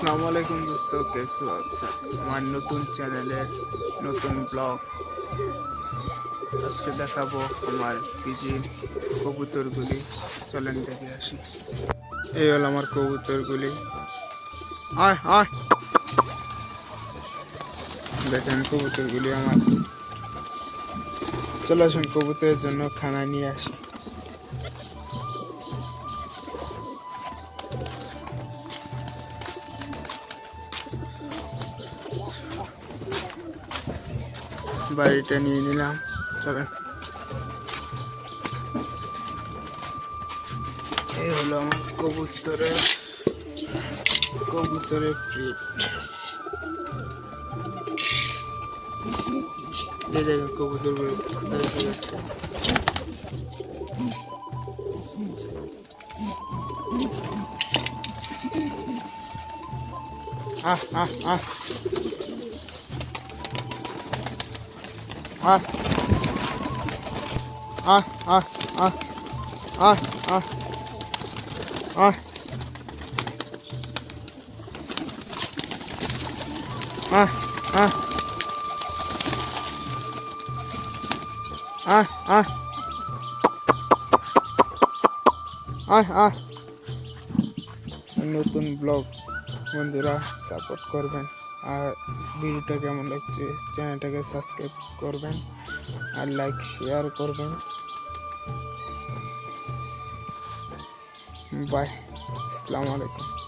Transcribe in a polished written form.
अस्सलाम वालेकुम दोस्तों, कैसे हो आप सब। আমার নতুন চ্যানেলের নতুন ব্লগ আজকে দেখাবো আমার পিজি কবুতরগুলি। চলেন দেখে আসি। এই হলো আমার কবুতরগুলি। আয় আয়, দেখেন কবুতরগুলি আমার। চলে আসুন, কবুতরের জন্য খানা নিয়ে আসি। বাড়িটা নিয়ে নিলাম, চলেন। এই হলো আমার কবুতরের ফিড। এই দেখেন কবুতরগুলো কোথায় যাচ্ছে। আহ আহ আহ আহ আহ আহ আহ আহ আহ আহ আহ আহ আহ আহ আহ আহ নতুন ব্লগ বন্ধুরা সাপোর্ট করবেন, আর ভিডিওটা কেমন লাগছে চ্যানেলটাকে সাবস্ক্রাইব করবেন আর লাইক শেয়ার করবেন। বাই, আসসালামু আলাইকুম।